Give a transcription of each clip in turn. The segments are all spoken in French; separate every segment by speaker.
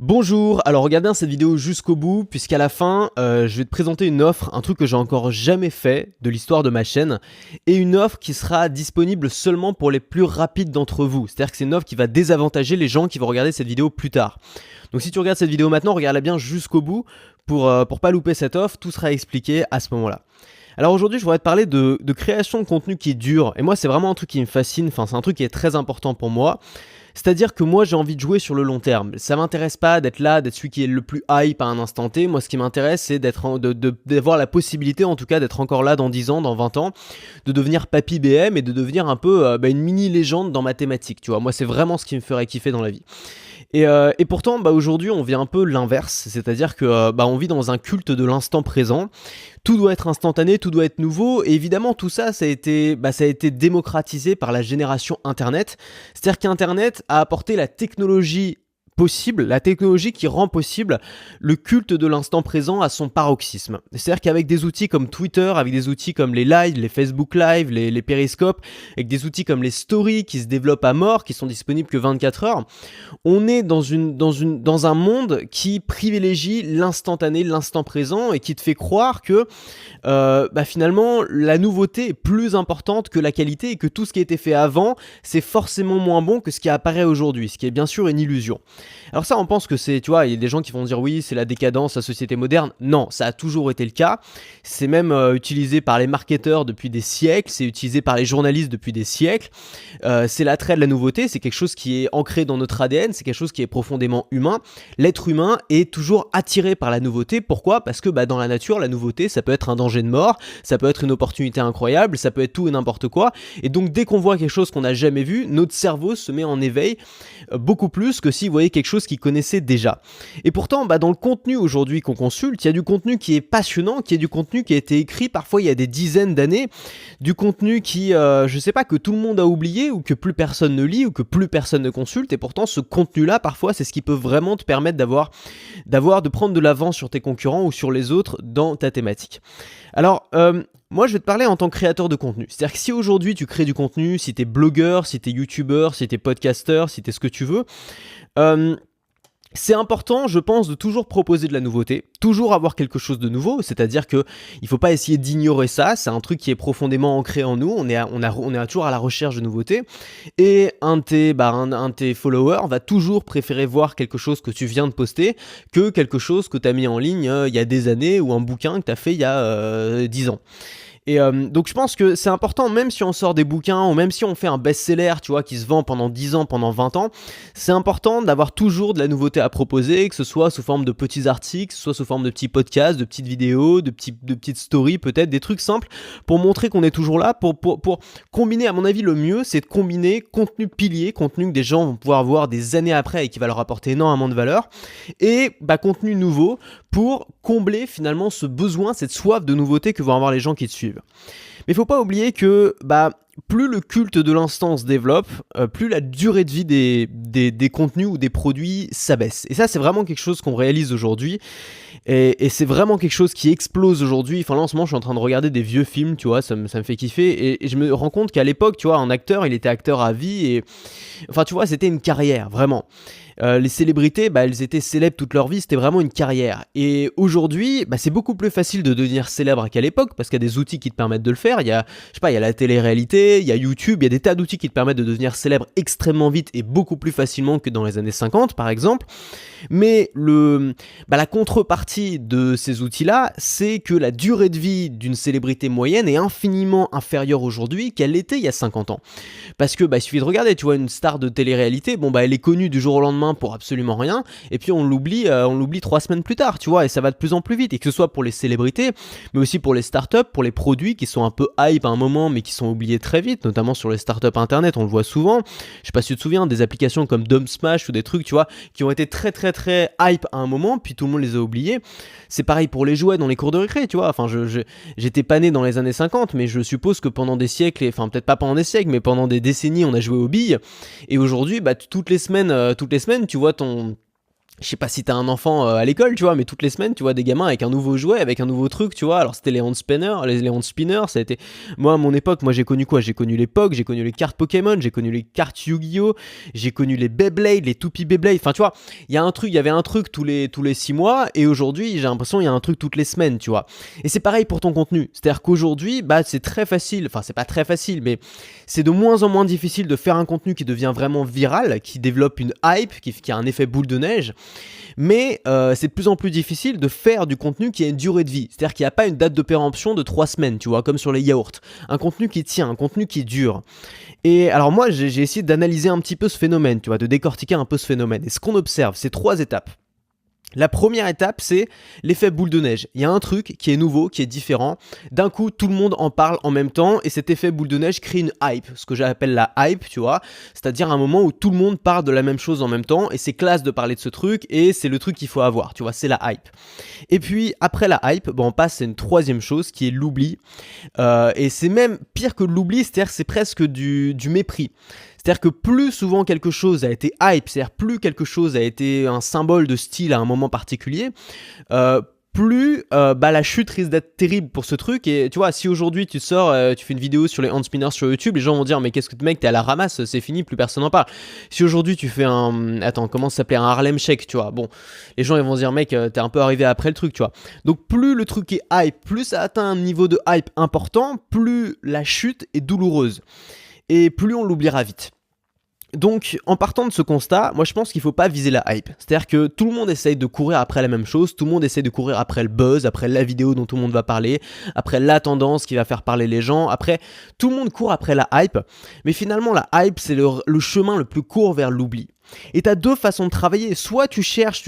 Speaker 1: Bonjour, alors regarde bien cette vidéo jusqu'au bout puisqu'à la fin je vais te présenter une offre, un truc que j'ai encore jamais fait de l'histoire de ma chaîne et une offre qui sera disponible seulement pour les plus rapides d'entre vous. C'est-à-dire que c'est une offre qui va désavantager les gens qui vont regarder cette vidéo plus tard. Donc si tu regardes cette vidéo maintenant, regarde-la bien jusqu'au bout pour pas louper cette offre, tout sera expliqué à ce moment-là. Alors aujourd'hui je voudrais te parler de création de contenu qui est dur et moi c'est vraiment un truc qui me fascine, enfin c'est un truc qui est très important pour moi. C'est-à-dire que moi j'ai envie de jouer sur le long terme. Ça m'intéresse pas d'être là, d'être celui qui est le plus hype à un instant T. Moi ce qui m'intéresse c'est d'avoir la possibilité en tout cas d'être encore là dans 10 ans, dans 20 ans, de devenir papy BM et de devenir un peu une mini légende dans ma thématique. Tu vois, moi c'est vraiment ce qui me ferait kiffer dans la vie. Et pourtant, aujourd'hui, on vit un peu l'inverse, c'est-à-dire que on vit dans un culte de l'instant présent. Tout doit être instantané, tout doit être nouveau, et évidemment, tout ça, ça a été démocratisé par la génération Internet. C'est-à-dire qu'Internet a apporté la technologie possible, la technologie qui rend possible le culte de l'instant présent à son paroxysme. C'est-à-dire qu'avec des outils comme Twitter, avec des outils comme les lives, les Facebook Live, les périscopes, avec des outils comme les stories qui se développent à mort, qui sont disponibles que 24 heures, on est dans un monde qui privilégie l'instantané, l'instant présent et qui te fait croire que finalement la nouveauté est plus importante que la qualité et que tout ce qui a été fait avant, c'est forcément moins bon que ce qui apparaît aujourd'hui, ce qui est bien sûr une illusion. Alors ça, on pense que c'est, tu vois, il y a des gens qui vont dire oui, c'est la décadence, la société moderne. Non, ça a toujours été le cas. C'est même utilisé par les marketeurs depuis des siècles, c'est utilisé par les journalistes depuis des siècles. C'est l'attrait de la nouveauté, c'est quelque chose qui est ancré dans notre ADN, c'est quelque chose qui est profondément humain. L'être humain est toujours attiré par la nouveauté. Pourquoi ? Parce que dans la nature, la nouveauté, ça peut être un danger de mort, ça peut être une opportunité incroyable, ça peut être tout et n'importe quoi. Et donc dès qu'on voit quelque chose qu'on n'a jamais vu, notre cerveau se met en éveil beaucoup plus que s'il voyait quelque chose qu'il connaissait déjà. Et pourtant, dans le contenu aujourd'hui qu'on consulte, il y a du contenu qui est passionnant, qui est du contenu qui a été écrit parfois il y a des dizaines d'années, du contenu qui, que tout le monde a oublié ou que plus personne ne lit ou que plus personne ne consulte. Et pourtant, ce contenu-là, parfois, c'est ce qui peut vraiment te permettre de prendre de l'avance sur tes concurrents ou sur les autres dans ta thématique. Alors, moi, je vais te parler en tant que créateur de contenu. C'est-à-dire que si aujourd'hui tu crées du contenu, si tu es blogueur, si tu es youtubeur, si tu es podcasteur, si tu es ce que tu veux, c'est important, je pense, de toujours proposer de la nouveauté, toujours avoir quelque chose de nouveau, c'est-à-dire que il faut pas essayer d'ignorer ça, c'est un truc qui est profondément ancré en nous, on est toujours à la recherche de nouveautés, et un de tes followers va toujours préférer voir quelque chose que tu viens de poster que quelque chose que tu as mis en ligne il y a des années ou un bouquin que tu as fait il y a 10 ans. Et donc je pense que c'est important, même si on sort des bouquins ou même si on fait un best-seller, tu vois, qui se vend pendant 10 ans, pendant 20 ans, c'est important d'avoir toujours de la nouveauté à proposer, que ce soit sous forme de petits articles, soit sous forme de petits podcasts, de petites vidéos, de petites stories, peut-être des trucs simples pour montrer qu'on est toujours là, pour combiner. À mon avis, le mieux, c'est de combiner contenu pilier, contenu que des gens vont pouvoir voir des années après et qui va leur apporter énormément de valeur, et contenu nouveau pour combler finalement ce besoin, cette soif de nouveauté que vont avoir les gens qui te suivent. Mais il ne faut pas oublier que plus le culte de l'instant se développe, plus la durée de vie des contenus ou des produits s'abaisse. Et ça, c'est vraiment quelque chose qu'on réalise aujourd'hui. Et c'est vraiment quelque chose qui explose aujourd'hui. Enfin, là, en ce moment, je suis en train de regarder des vieux films, tu vois, ça me fait kiffer. Et je me rends compte qu'à l'époque, tu vois, un acteur, il était acteur à vie. Et enfin, tu vois, c'était une carrière, vraiment. Les célébrités, elles étaient célèbres toute leur vie, c'était vraiment une carrière. Et aujourd'hui, c'est beaucoup plus facile de devenir célèbre qu'à l'époque, parce qu'il y a des outils qui te permettent de le faire. Il y a la télé-réalité, il y a YouTube, il y a des tas d'outils qui te permettent de devenir célèbre extrêmement vite et beaucoup plus facilement que dans les années 50, par exemple. Mais la contrepartie de ces outils-là, c'est que la durée de vie d'une célébrité moyenne est infiniment inférieure aujourd'hui qu'elle l'était il y a 50 ans. Parce que il suffit de regarder, tu vois, une star de télé-réalité, elle est connue du jour au lendemain pour absolument rien, et puis on l'oublie 3 semaines plus tard, tu vois, et ça va de plus en plus vite, et que ce soit pour les célébrités, mais aussi pour les startups, pour les produits qui sont un peu hype à un moment, mais qui sont oubliés très vite, notamment sur les startups internet, on le voit souvent. Je sais pas si tu te souviens, des applications comme Smash ou des trucs, tu vois, qui ont été très très très hype à un moment, puis tout le monde les a oubliés. C'est pareil pour les jouets dans les cours de récré, tu vois, enfin j'étais pas né dans les années 50, mais je suppose que pendant des siècles, enfin peut-être pas pendant des siècles, mais pendant des décennies, on a joué aux billes, et aujourd'hui, toutes les semaines, tu vois je sais pas si t'as un enfant à l'école, tu vois, mais toutes les semaines, tu vois des gamins avec un nouveau jouet, avec un nouveau truc, tu vois. Alors c'était les hand spinners, les hand spinners, ça a été... Moi, à mon époque, j'ai connu quoi? J'ai connu les Pog, j'ai connu les cartes Pokémon, j'ai connu les cartes Yu-Gi-Oh, j'ai connu les Beyblade, les Toupee Beyblade. Enfin, tu vois, il y avait un truc tous les 6 mois, et aujourd'hui, j'ai l'impression il y a un truc toutes les semaines, tu vois. Et c'est pareil pour ton contenu. C'est-à-dire qu'aujourd'hui, c'est très facile, enfin, c'est pas très facile, mais c'est de moins en moins difficile de faire un contenu qui devient vraiment viral, qui développe une hype, qui a un effet boule de neige. Mais c'est de plus en plus difficile de faire du contenu qui a une durée de vie. C'est-à-dire qu'il n'y a pas une date de péremption de 3 semaines, tu vois, comme sur les yaourts. Un contenu qui tient, un contenu qui dure. Et alors moi, j'ai essayé d'analyser un petit peu ce phénomène, tu vois, de décortiquer un peu ce phénomène. Et ce qu'on observe, c'est 3 étapes. La première étape, c'est l'effet boule de neige. Il y a un truc qui est nouveau, qui est différent. D'un coup, tout le monde en parle en même temps et cet effet boule de neige crée une hype, ce que j'appelle la hype, tu vois. C'est-à-dire un moment où tout le monde parle de la même chose en même temps et c'est classe de parler de ce truc et c'est le truc qu'il faut avoir, tu vois, c'est la hype. Et puis, après la hype, on passe à une troisième chose qui est l'oubli. Et c'est même pire que l'oubli, c'est-à-dire que c'est presque du mépris. C'est-à-dire que plus souvent quelque chose a été hype, c'est-à-dire plus quelque chose a été un symbole de style à un moment particulier, plus la chute risque d'être terrible pour ce truc. Et tu vois, si aujourd'hui tu sors, tu fais une vidéo sur les hand spinners sur YouTube, les gens vont dire mais qu'est-ce que mec, t'es à la ramasse, c'est fini, plus personne n'en parle. Si aujourd'hui tu fais comment ça s'appelait, un Harlem Shake, tu vois, bon, les gens ils vont dire mec, t'es un peu arrivé après le truc, tu vois. Donc plus le truc est hype, plus ça atteint un niveau de hype important, plus la chute est douloureuse et plus on l'oubliera vite. Donc, en partant de ce constat, moi je pense qu'il faut pas viser la hype. C'est-à-dire que tout le monde essaye de courir après la même chose, tout le monde essaye de courir après le buzz, après la vidéo dont tout le monde va parler, après la tendance qui va faire parler les gens, après tout le monde court après la hype, mais finalement la hype c'est le chemin le plus court vers l'oubli. Et t'as 2 façons de travailler, soit tu cherches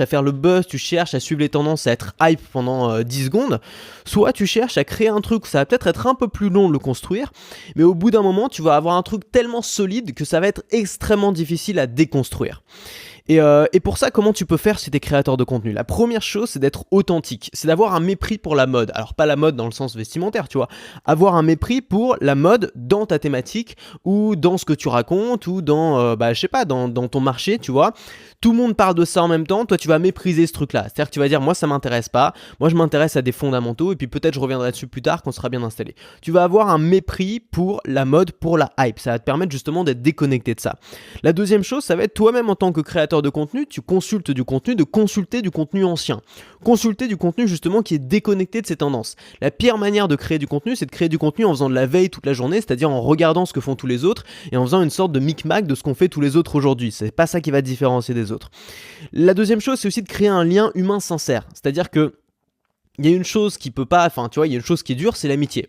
Speaker 1: à faire le buzz, tu cherches à suivre les tendances, à être hype pendant 10 secondes, soit tu cherches à créer un truc, ça va peut-être être un peu plus long de le construire, mais au bout d'un moment tu vas avoir un truc tellement solide que ça va être extrêmement difficile à déconstruire. Et pour ça, comment tu peux faire si t'es créateur de contenu? La première chose, c'est d'être authentique. C'est d'avoir un mépris pour la mode. Alors, pas la mode dans le sens vestimentaire, tu vois. Avoir un mépris pour la mode dans ta thématique ou dans ce que tu racontes ou dans, je sais pas, dans ton marché, tu vois. Tout le monde parle de ça en même temps. Toi, tu vas mépriser ce truc-là. C'est-à-dire que tu vas dire, moi, ça m'intéresse pas. Moi, je m'intéresse à des fondamentaux et puis peut-être je reviendrai dessus plus tard quand on sera bien installé. Tu vas avoir un mépris pour la mode, pour la hype. Ça va te permettre justement d'être déconnecté de ça. La deuxième chose, ça va être toi-même en tant que créateur de contenu, tu consultes du contenu, de consulter du contenu ancien. Consulter du contenu justement qui est déconnecté de ces tendances. La pire manière de créer du contenu, c'est de créer du contenu en faisant de la veille toute la journée, c'est-à-dire en regardant ce que font tous les autres et en faisant une sorte de micmac de ce qu'ont fait tous les autres aujourd'hui. C'est pas ça qui va te différencier des autres. La deuxième chose, c'est aussi de créer un lien humain sincère. C'est-à-dire que il y a une chose qui peut pas, enfin tu vois, il y a une chose qui est dure, c'est l'amitié.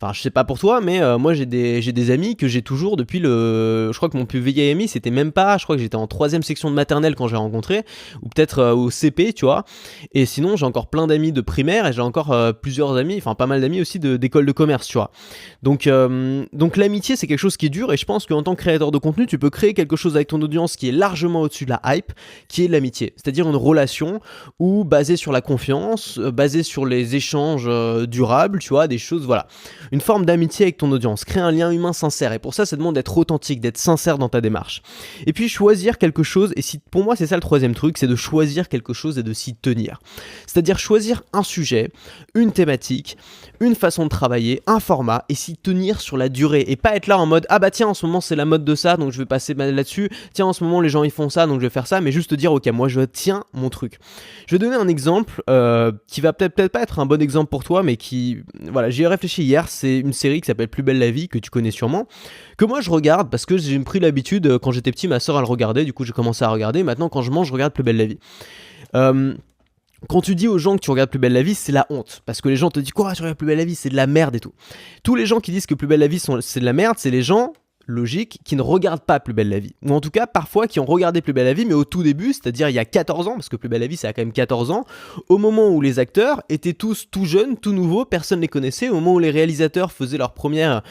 Speaker 1: Enfin je sais pas pour toi, mais moi j'ai des amis que j'ai toujours depuis je crois que mon plus vieil ami c'était même pas, je crois que j'étais en 3ème section de maternelle quand j'ai rencontré, ou peut-être au CP, tu vois. Et sinon j'ai encore plein d'amis de primaire et j'ai encore plusieurs amis, enfin pas mal d'amis aussi d'école de commerce, tu vois. Donc l'amitié c'est quelque chose qui est dur et je pense qu'en tant que créateur de contenu, tu peux créer quelque chose avec ton audience qui est largement au-dessus de la hype, qui est l'amitié. C'est-à-dire une relation où basée sur la confiance, basée sur les échanges durables, tu vois, des choses, voilà. Une forme d'amitié avec ton audience, créer un lien humain sincère. Et pour ça, ça demande d'être authentique, d'être sincère dans ta démarche. Et puis choisir quelque chose, et pour moi c'est ça le 3ème truc, c'est de choisir quelque chose et de s'y tenir. C'est-à-dire choisir un sujet, une thématique, une façon de travailler, un format, et s'y tenir sur la durée. Et pas être là en mode, ah bah tiens, en ce moment c'est la mode de ça, donc je vais passer là-dessus, tiens, en ce moment les gens ils font ça, donc je vais faire ça, mais juste te dire, ok, moi je tiens mon truc. Je vais donner un exemple qui va peut-être pas être un bon exemple pour toi, mais qui, voilà, j'y ai réfléchi hier. C'est une série qui s'appelle Plus belle la vie, que tu connais sûrement, que moi je regarde parce que j'ai pris l'habitude, quand j'étais petit, ma soeur elle regardait, du coup j'ai commencé à regarder. Maintenant quand je mange, je regarde Plus belle la vie. Quand tu dis aux gens que tu regardes Plus belle la vie, c'est la honte. Parce que les gens te disent, quoi, tu regardes Plus belle la vie, c'est de la merde et tout. Tous les gens qui disent que Plus belle la vie c'est de la merde, c'est les gens, logique, qui ne regardent pas Plus belle la vie. Ou en tout cas, parfois, qui ont regardé Plus belle la vie, mais au tout début, c'est-à-dire il y a 14 ans, parce que Plus belle la vie, ça a quand même 14 ans, au moment où les acteurs étaient tous tout jeunes, tout nouveaux, personne ne les connaissait, au moment où les réalisateurs faisaient leur premier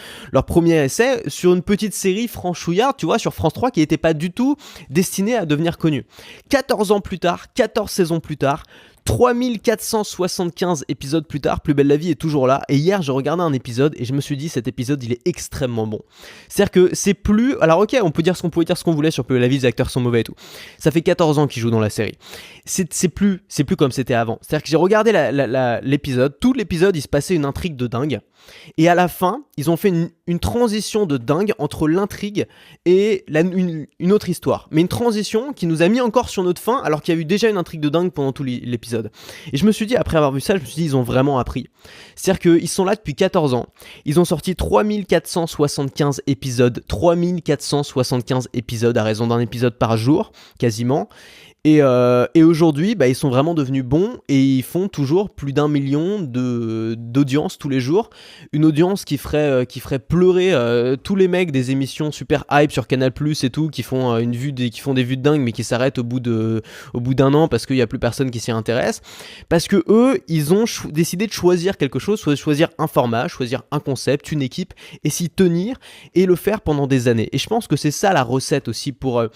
Speaker 1: essai sur une petite série franchouillarde, tu vois, sur France 3, qui n'était pas du tout destinée à devenir connue. 14 ans plus tard, 14 saisons plus tard, 3475 épisodes plus tard, Plus belle la vie est toujours là. Et hier, j'ai regardé un épisode et je me suis dit, cet épisode, il est extrêmement bon. C'est-à-dire que c'est plus... Alors ok, on peut dire ce qu'on pouvait dire ce qu'on voulait sur Plus belle la vie, les acteurs sont mauvais et tout. Ça fait 14 ans qu'ils jouent dans la série. C'est plus comme c'était avant. C'est-à-dire que j'ai regardé l'épisode. Tout l'épisode, il se passait une intrigue de dingue. Et à la fin, ils ont fait une transition de dingue entre l'intrigue et une autre histoire. Mais une transition qui nous a mis encore sur notre fin, alors qu'il y a eu déjà une intrigue de dingue pendant tout l'épisode. Et je me suis dit, après avoir vu ça, je me suis dit, ils ont vraiment appris. C'est-à-dire qu'ils sont là depuis 14 ans. Ils ont sorti 3475 épisodes. 3475 épisodes à raison d'un épisode par jour, quasiment. Et aujourd'hui, ils sont vraiment devenus bons et ils font toujours plus d'1 million d'audience tous les jours. Une audience qui ferait pleurer tous les mecs des émissions super hype sur Canal+ et tout, qui font qui font des vues de dingue, mais qui s'arrêtent au bout d'un an parce qu'il n'y a plus personne qui s'y intéresse. Parce que eux, ils ont décidé de choisir quelque chose, choisir un format, choisir un concept, une équipe, et s'y tenir et le faire pendant des années. Et je pense que c'est ça la recette aussi pour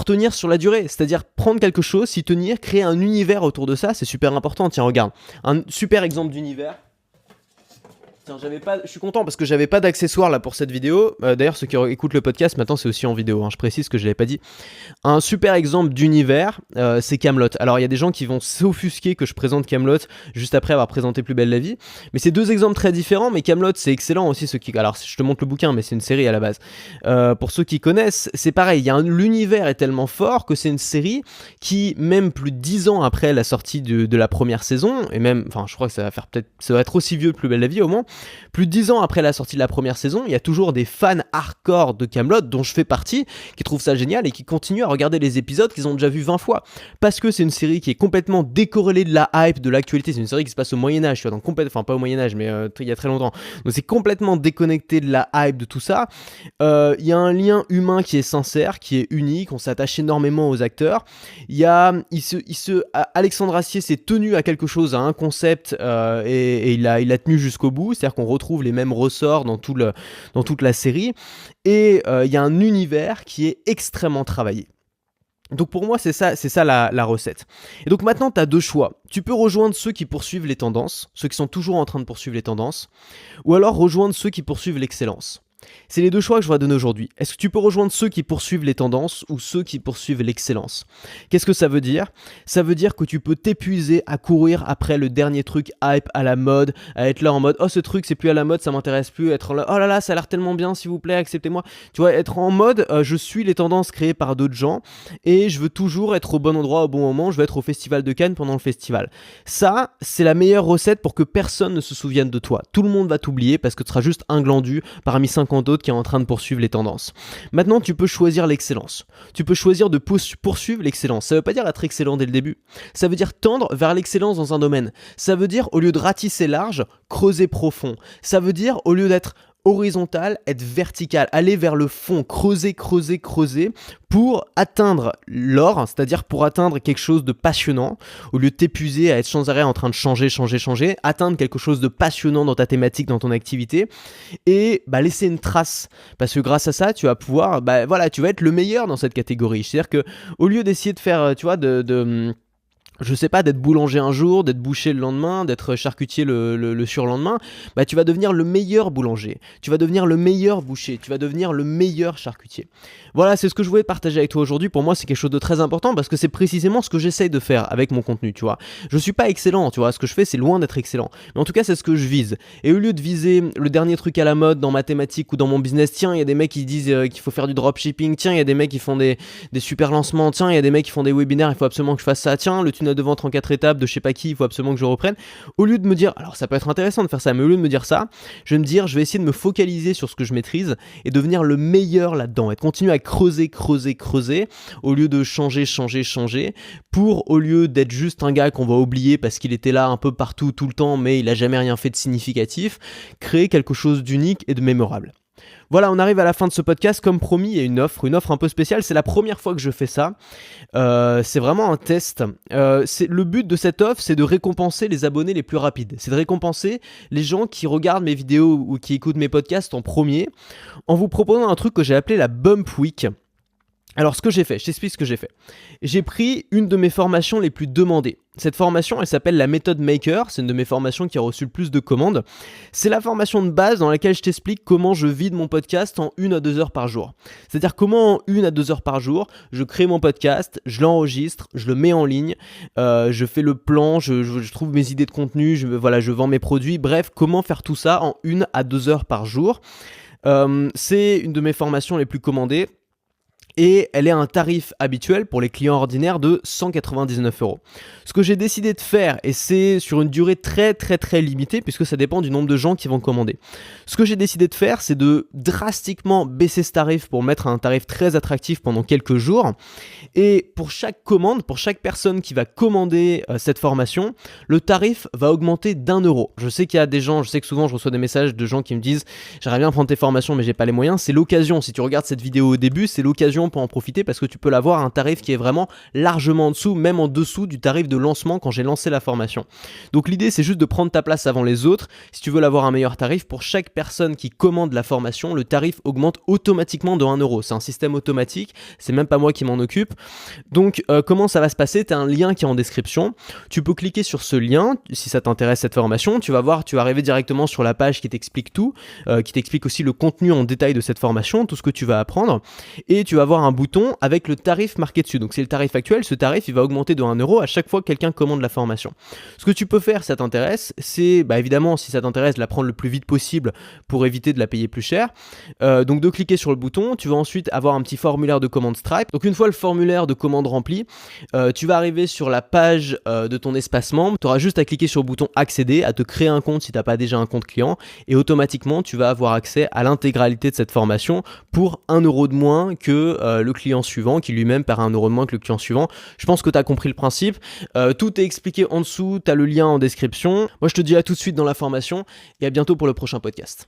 Speaker 1: tenir sur la durée, c'est-à-dire prendre quelque chose, s'y tenir, créer un univers autour de ça, c'est super important. Tiens, regarde, un super exemple d'univers. Tiens, je suis content parce que j'avais pas d'accessoires là pour cette vidéo. D'ailleurs, ceux qui écoutent le podcast, maintenant c'est aussi en vidéo, hein, je précise que je l'avais pas dit. Un super exemple d'univers, c'est Kaamelott. Alors il y a des gens qui vont s'offusquer que je présente Kaamelott juste après avoir présenté Plus belle la vie, mais c'est deux exemples très différents. Mais Kaamelott, c'est excellent aussi. Alors je te montre le bouquin, mais c'est une série à la base. Pour ceux qui connaissent, c'est pareil. L'univers est tellement fort que c'est une série qui, même plus de 10 ans après la sortie de la première saison, et même, enfin, je crois que ça va être aussi vieux que Plus belle la vie au moins. Plus de 10 ans après la sortie de la première saison, il y a toujours des fans hardcore de Kaamelott, dont je fais partie, qui trouvent ça génial et qui continuent à regarder les épisodes qu'ils ont déjà vus 20 fois. Parce que c'est une série qui est complètement décorrélée de la hype, de l'actualité. C'est une série qui se passe au Moyen-Âge, tu vois, enfin pas au Moyen-Âge, mais il y a très longtemps. Donc c'est complètement déconnecté de la hype, de tout ça. Il y a un lien humain qui est sincère, qui est unique. On s'attache énormément aux acteurs. Alexandre Astier s'est tenu à quelque chose, à un concept, et il a tenu jusqu'au bout. C'est-à-dire qu'on retrouve les mêmes ressorts dans toute la série. Et il y a un univers qui est extrêmement travaillé. Donc pour moi, c'est ça la recette. Et donc maintenant, tu as deux choix. Tu peux rejoindre ceux qui poursuivent les tendances, ceux qui sont toujours en train de poursuivre les tendances, ou alors rejoindre ceux qui poursuivent l'excellence. C'est les deux choix que je vais donner aujourd'hui. Est-ce que tu peux rejoindre ceux qui poursuivent les tendances ou ceux qui poursuivent l'excellence ? Qu'est-ce que ça veut dire ? Ça veut dire que tu peux t'épuiser à courir après le dernier truc hype à la mode, à être là en mode « Oh, ce truc, c'est plus à la mode, ça m'intéresse plus. » Être là « Oh là là, ça a l'air tellement bien, s'il vous plaît, acceptez-moi. » Tu vois, être en mode je suis les tendances créées par d'autres gens et je veux toujours être au bon endroit au bon moment. Je veux être au Festival de Cannes pendant le festival. Ça, c'est la meilleure recette pour que personne ne se souvienne de toi. Tout le monde va t'oublier parce que tu seras juste un glandu parmi 50 autres qui est en train de poursuivre les tendances. Maintenant, tu peux choisir l'excellence. Tu peux choisir de poursuivre l'excellence. Ça veut pas dire être excellent dès le début. Ça veut dire tendre vers l'excellence dans un domaine. Ça veut dire, au lieu de ratisser large, creuser profond. Ça veut dire, au lieu d'être horizontal, être vertical, aller vers le fond, creuser pour atteindre l'or, c'est-à-dire pour atteindre quelque chose de passionnant, au lieu de t'épuiser à être sans arrêt en train de changer, atteindre quelque chose de passionnant dans ta thématique, dans ton activité, et laisser une trace, parce que grâce à ça, tu vas pouvoir, tu vas être le meilleur dans cette catégorie. C'est-à-dire que au lieu d'essayer de faire, je sais pas, d'être boulanger un jour, d'être boucher le lendemain, d'être charcutier le surlendemain, tu vas devenir le meilleur boulanger, tu vas devenir le meilleur boucher, tu vas devenir le meilleur charcutier. Voilà, c'est ce que je voulais partager avec toi aujourd'hui. Pour moi, c'est quelque chose de très important parce que c'est précisément ce que j'essaye de faire avec mon contenu, tu vois. Je suis pas excellent, tu vois, ce que je fais, c'est loin d'être excellent. Mais en tout cas, c'est ce que je vise. Et au lieu de viser le dernier truc à la mode dans ma thématique ou dans mon business, tiens, il y a des mecs qui disent qu'il faut faire du dropshipping, tiens, il y a des mecs qui font des super lancements, tiens, il y a des mecs qui font des webinaires, il faut absolument que je fasse ça, tiens, le tunnel de vente en 4 étapes de je sais pas qui, il faut absolument que je reprenne. Au lieu de me dire, alors ça peut être intéressant de faire ça, mais au lieu de me dire ça, je vais me dire, je vais essayer de me focaliser sur ce que je maîtrise et devenir le meilleur là-dedans et de continuer à creuser au lieu de changer pour, au lieu d'être juste un gars qu'on va oublier parce qu'il était là un peu partout tout le temps mais il a jamais rien fait de significatif, créer quelque chose d'unique et de mémorable. Voilà, on arrive à la fin de ce podcast. Comme promis, il y a une offre un peu spéciale. C'est la première fois que je fais ça. C'est vraiment un test. Le but de cette offre, c'est de récompenser les abonnés les plus rapides. C'est de récompenser les gens qui regardent mes vidéos ou qui écoutent mes podcasts en premier, en vous proposant un truc que j'ai appelé la Bump Week. Alors ce que j'ai fait, je t'explique ce que j'ai fait. J'ai pris une de mes formations les plus demandées. Cette formation, elle s'appelle la méthode Maker, c'est une de mes formations qui a reçu le plus de commandes. C'est la formation de base dans laquelle je t'explique comment je vide mon podcast en 1 à 2 heures par jour. C'est-à-dire comment en 1 à 2 heures par jour, je crée mon podcast, je l'enregistre, je le mets en ligne, je fais le plan, je trouve mes idées de contenu, je vends mes produits, bref, comment faire tout ça en 1 à 2 heures par jour. C'est une de mes formations les plus commandées. Et elle est à un tarif habituel pour les clients ordinaires de 199 €. Ce que j'ai décidé de faire, et c'est sur une durée très limitée, puisque ça dépend du nombre de gens qui vont commander. Ce que j'ai décidé de faire, c'est de drastiquement baisser ce tarif pour mettre un tarif très attractif pendant quelques jours. Et pour chaque commande, pour chaque personne qui va commander cette formation, le tarif va augmenter d'1 €. Je sais qu'il y a des gens, je sais que souvent je reçois des messages de gens qui me disent « J'aimerais bien prendre tes formations mais j'ai pas les moyens ». C'est l'occasion, si tu regardes cette vidéo au début, c'est l'occasion pour en profiter parce que tu peux l'avoir à un tarif qui est vraiment largement en dessous, même en dessous du tarif de lancement quand j'ai lancé la formation. Donc l'idée c'est juste de prendre ta place avant les autres. Si tu veux l'avoir un meilleur tarif, pour chaque personne qui commande la formation, le tarif augmente automatiquement de 1 €. C'est un système automatique, c'est même pas moi qui m'en occupe. Donc comment ça va se passer? Tu as un lien qui est en description. Tu peux cliquer sur ce lien si ça t'intéresse cette formation. Tu vas voir, tu vas arriver directement sur la page qui t'explique tout, qui t'explique aussi le contenu en détail de cette formation, tout ce que tu vas apprendre. Et tu vas voir un bouton avec le tarif marqué dessus. Donc c'est le tarif actuel, ce tarif il va augmenter de 1 € à chaque fois que quelqu'un commande la formation. Ce que tu peux faire si ça t'intéresse, c'est évidemment si ça t'intéresse de la prendre le plus vite possible pour éviter de la payer plus cher. Donc de cliquer sur le bouton, tu vas ensuite avoir un petit formulaire de commande Stripe. Donc une fois le formulaire de commande rempli, tu vas arriver sur la page de ton espace membre, tu auras juste à cliquer sur le bouton accéder, à te créer un compte si tu n'as pas déjà un compte client et automatiquement tu vas avoir accès à l'intégralité de cette formation pour 1 € de moins que le client suivant qui lui-même perd 1 € de moins que le client suivant. Je pense que tu as compris le principe. Tout est expliqué en dessous, tu as le lien en description. Moi je te dis à tout de suite dans la formation et à bientôt pour le prochain podcast.